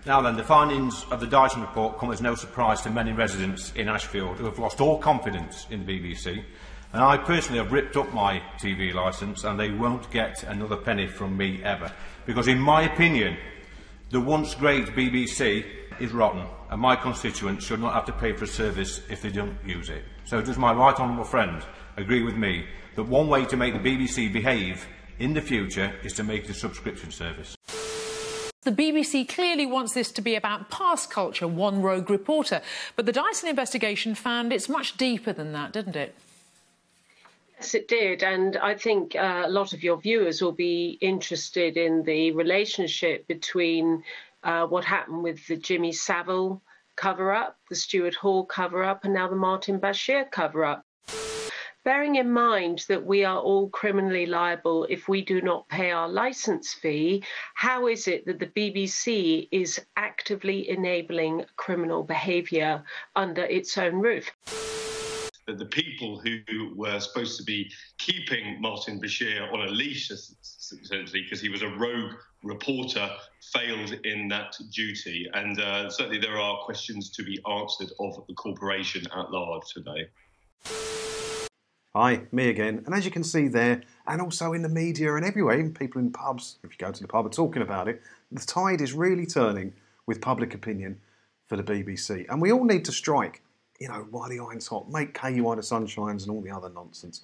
Now then, the findings of the Dyson report come as no surprise to many residents in Ashfield who have lost all confidence in the BBC. And I personally have ripped up my TV licence, and they won't get another penny from me ever. Because in my opinion, the once great BBC is rotten, and my constituents should not have to pay for a service if they don't use it. So does my right honourable friend agree with me that one way to make the BBC behave in the future is to make it a subscription service? The BBC clearly wants this to be about past culture, one rogue reporter. But the Dyson investigation found it's much deeper than that, didn't it? Yes, it did. And I think a lot of your viewers will be interested in the relationship between what happened with the Jimmy Savile cover-up, the Stuart Hall cover-up, and now the Martin Bashir cover-up. Bearing in mind that we are all criminally liable if we do not pay our licence fee, how is it that the BBC is actively enabling criminal behaviour under its own roof? The people who were supposed to be keeping Martin Bashir on a leash, essentially, because he was a rogue reporter, failed in that duty. And certainly there are questions to be answered of the corporation at large today. Hi, me again. And as you can see there, and also in the media and everywhere, even people in pubs, if you go to the pub, are talking about it, the tide is really turning with public opinion for the BBC. And we all need to strike, while the iron's hot, make KU while the sun shines and all the other nonsense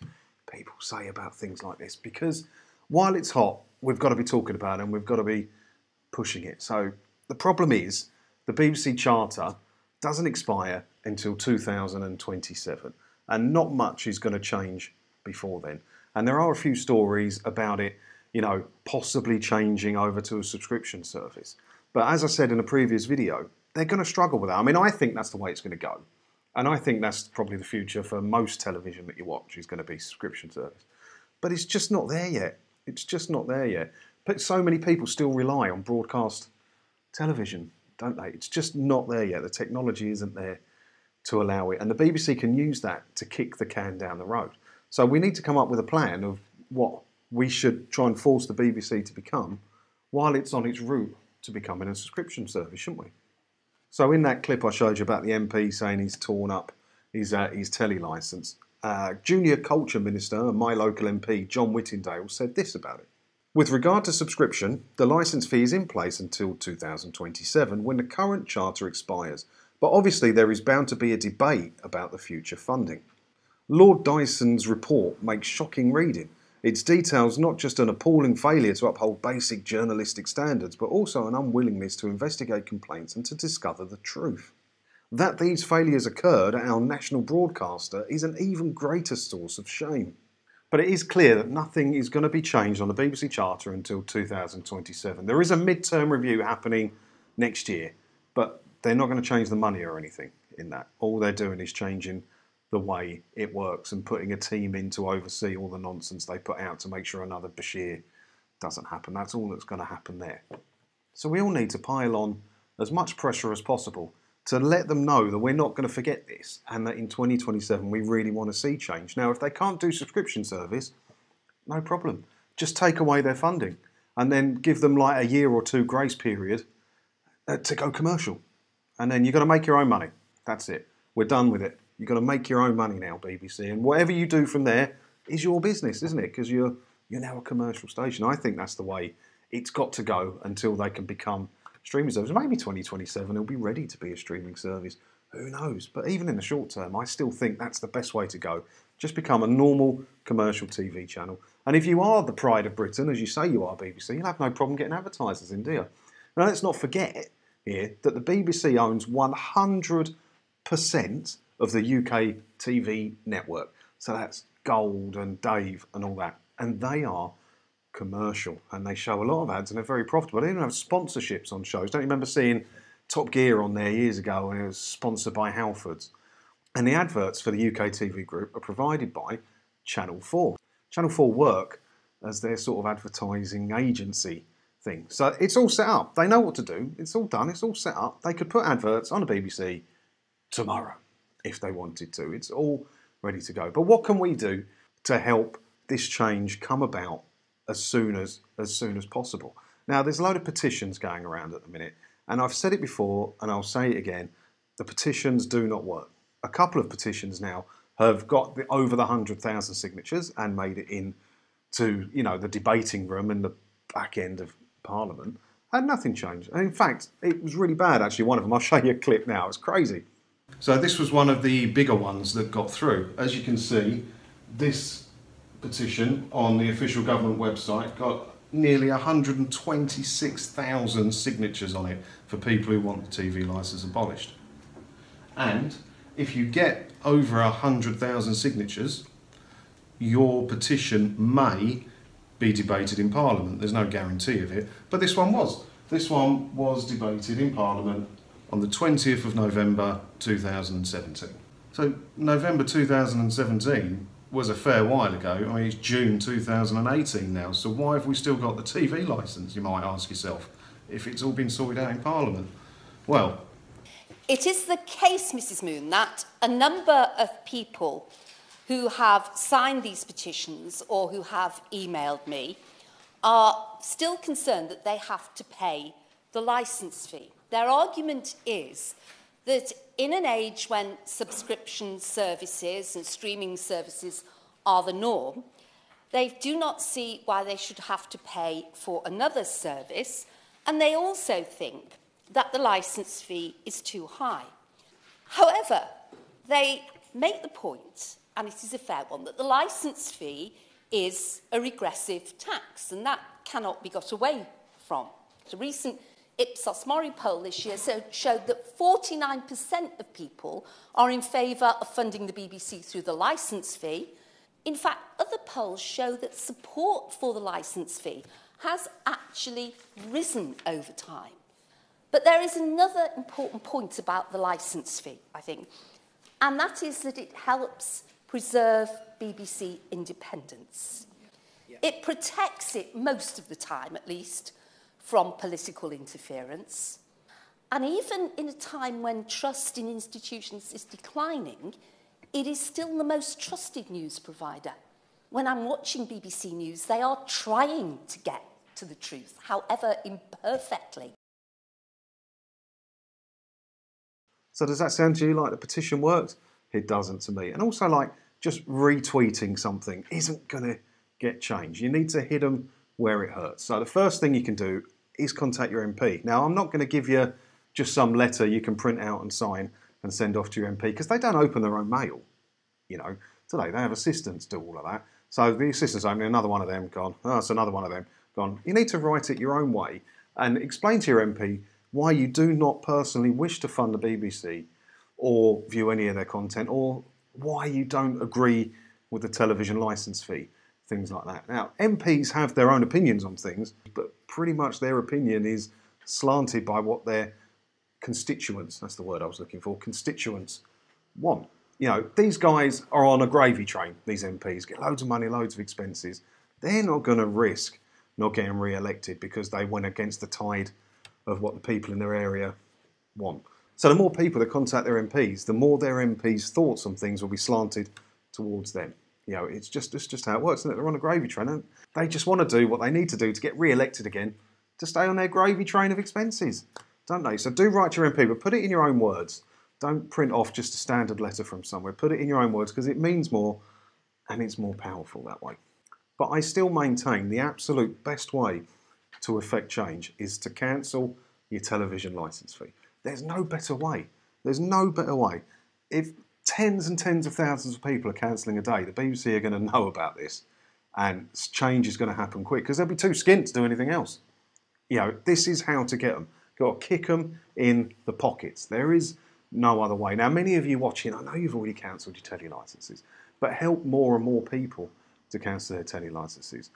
people say about things like this. Because while it's hot, we've got to be talking about it and we've got to be pushing it. So the problem is the BBC Charter doesn't expire until 2027. And not much is going to change before then. And there are a few stories about it, possibly changing over to a subscription service. But as I said in a previous video, they're going to struggle with that. I mean, I think that's the way it's going to go. And I think that's probably the future for most television that you watch is going to be subscription service. But it's just not there yet. It's just not there yet. But so many people still rely on broadcast television, don't they? It's just not there yet. The technology isn't there to allow it. And the BBC can use that to kick the can down the road. So we need to come up with a plan of what we should try and force the BBC to become while it's on its route to becoming a subscription service, shouldn't we? So in that clip I showed you about the MP saying he's torn up his telly licence, Junior Culture Minister and my local MP, John Whittingdale, said this about it. With regard to subscription, the licence fee is in place until 2027 when the current charter expires. But obviously there is bound to be a debate about the future funding. Lord Dyson's report makes shocking reading. It details not just an appalling failure to uphold basic journalistic standards, but also an unwillingness to investigate complaints and to discover the truth. That these failures occurred at our national broadcaster is an even greater source of shame. But it is clear that nothing is going to be changed on the BBC Charter until 2027. There is a mid-term review happening next year, but they're not going to change the money or anything in that. All they're doing is changing the way it works and putting a team in to oversee all the nonsense they put out to make sure another Bashir doesn't happen. That's all that's going to happen there. So we all need to pile on as much pressure as possible to let them know that we're not going to forget this and that in 2027 we really want to see change. Now, if they can't do subscription service, no problem. Just take away their funding and then give them like a year or two grace period to go commercial. And then you've got to make your own money. That's it. We're done with it. You've got to make your own money now, BBC. And whatever you do from there is your business, isn't it? Because you're now a commercial station. I think that's the way it's got to go until they can become streaming service. Maybe 2027 it'll be ready to be a streaming service. Who knows? But even in the short term, I still think that's the best way to go. Just become a normal commercial TV channel. And if you are the pride of Britain, as you say you are, BBC, you'll have no problem getting advertisers in, do you? Now, let's not forget here that the BBC owns 100% of the UK TV network. So that's Gold and Dave and all that. And they are commercial and they show a lot of ads and they're very profitable. They even have sponsorships on shows. Don't you remember seeing Top Gear on there years ago and it was sponsored by Halfords? And the adverts for the UK TV group are provided by Channel 4. Channel 4 work as their sort of advertising agency thing. So it's all set up. They know what to do. It's all done. It's all set up. They could put adverts on the BBC tomorrow if they wanted to. It's all ready to go. But what can we do to help this change come about as soon as possible? Now, there's a load of petitions going around at the minute, And I've said it before, and I'll say it again, the petitions do not work. A couple of petitions now have got over the 100,000 signatures and made it into, the debating room and the back end of Parliament, and nothing changed. And in fact, it was really bad, actually, one of them. I'll show you a clip now. It's crazy. So this was one of the bigger ones that got through. As you can see, this petition on the official government website got nearly 126,000 signatures on it for people who want the TV licence abolished. And if you get over 100,000 signatures, your petition may be debated in Parliament. There's no guarantee of it, but this one was. This one was debated in Parliament on the 20th of November 2017. So November 2017 was a fair while ago. I mean, it's June 2018 now, so why have we still got the TV licence, you might ask yourself, if it's all been sorted out in Parliament? Well, it is the case, Mrs Moon, that a number of people who have signed these petitions or who have emailed me are still concerned that they have to pay the licence fee. Their argument is that in an age when subscription services and streaming services are the norm, they do not see why they should have to pay for another service, and they also think that the licence fee is too high. However, they make the point, and it is a fair one, that the licence fee is a regressive tax, and that cannot be got away from. The recent Ipsos Mori poll this year showed that 49% of people are in favour of funding the BBC through the licence fee. In fact, other polls show that support for the licence fee has actually risen over time. But there is another important point about the licence fee, I think, and that is that it helps preserve BBC independence. Yeah. It protects it, most of the time at least, from political interference. And even in a time when trust in institutions is declining, it is still the most trusted news provider. When I'm watching BBC News, they are trying to get to the truth, however imperfectly. So does that sound to you like the petition worked? It doesn't to me. And also, like, just retweeting something isn't going to get change. You need to hit them where it hurts. So the first thing you can do is contact your MP. Now, I'm not going to give you just some letter you can print out and sign and send off to your MP, because they don't open their own mail. Today they have assistants do all of that. So the assistant's opening, another one of them gone. Oh, it's another one of them gone. You need to write it your own way and explain to your MP why you do not personally wish to fund the BBC or view any of their content, or why you don't agree with the television licence fee, things like that. Now, MPs have their own opinions on things, but pretty much their opinion is slanted by what their constituents, that's the word I was looking for, constituents want. These guys are on a gravy train, these MPs, get loads of money, loads of expenses. They're not going to risk not getting re-elected because they went against the tide of what the people in their area want. So the more people that contact their MPs, the more their MPs' thoughts on things will be slanted towards them. It's just how it works, isn't it? They're on a gravy train, and they just want to do what they need to do to get re-elected again, to stay on their gravy train of expenses, don't they? So do write to your MP, but put it in your own words. Don't print off just a standard letter from somewhere. Put it in your own words, because it means more, and it's more powerful that way. But I still maintain the absolute best way to effect change is to cancel your television licence fee. There's no better way. There's no better way. If tens and tens of thousands of people are cancelling a day, the BBC are going to know about this, and change is going to happen quick, because they'll be too skint to do anything else. This is how to get them. You've got to kick them in the pockets. There is no other way. Now, many of you watching, I know you've already cancelled your telly licences, but help more and more people to cancel their telly licences.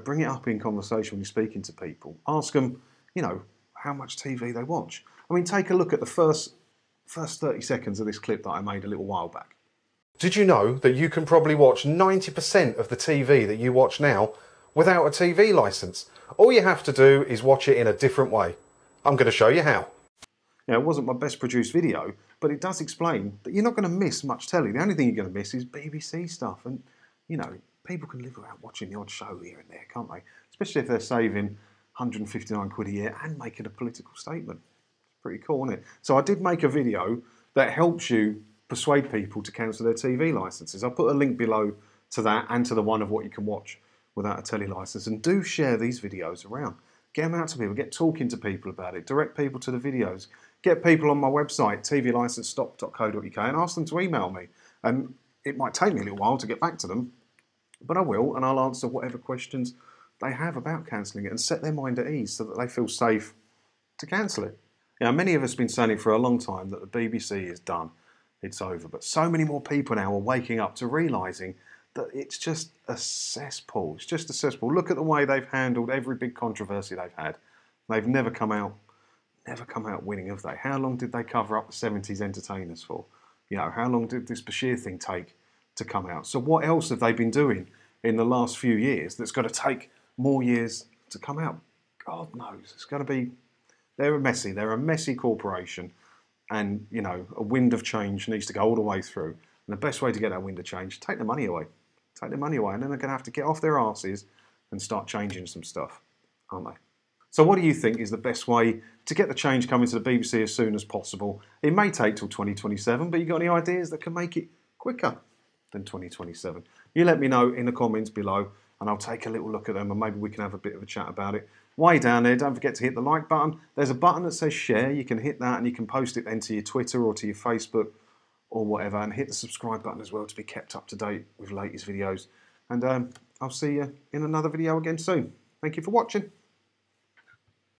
Bring it up in conversation when you're speaking to people. Ask them, how much TV they watch. I mean, take a look at the first 30 seconds of this clip that I made a little while back. Did you know that you can probably watch 90% of the TV that you watch now without a TV licence? All you have to do is watch it in a different way. I'm going to show you how. It wasn't my best produced video, but it does explain that you're not going to miss much telly. The only thing you're going to miss is BBC stuff. And, people can live without watching the odd show here and there, can't they? Especially if they're saving 159 quid a year and making a political statement. Pretty cool, isn't it? So I did make a video that helps you persuade people to cancel their TV licences. I'll put a link below to that and to the one of what you can watch without a telly licence. And do share these videos around. Get them out to people. Get talking to people about it. Direct people to the videos. Get people on my website, tvlicencestop.co.uk, and ask them to email me. And it might take me a little while to get back to them, but I will, and I'll answer whatever questions they have about cancelling it and set their mind at ease so that they feel safe to cancel it. Now, many of us have been saying for a long time that the BBC is done. It's over. But so many more people now are waking up to realising that it's just a cesspool. It's just a cesspool. Look at the way they've handled every big controversy they've had. They've never come out winning, have they? How long did they cover up the 70s entertainers for? You know, how long did this Bashir thing take to come out? So what else have they been doing in the last few years that's got to take more years to come out? God knows. It's going to be... They're a messy corporation, and, you know, a wind of change needs to go all the way through. And the best way to get that wind of change, take the money away. Take the money away, and then they're going to have to get off their arses and start changing some stuff, aren't they? So what do you think is the best way to get the change coming to the BBC as soon as possible? It may take till 2027, but you got any ideas that can make it quicker than 2027? You let me know in the comments below, and I'll take a little look at them, and maybe we can have a bit of a chat about it. Way down there, don't forget to hit the like button. There's a button that says share. You can hit that, and you can post it then to your Twitter or to your Facebook or whatever, and hit the subscribe button as well to be kept up to date with latest videos. And I'll see you in another video again soon. Thank you for watching.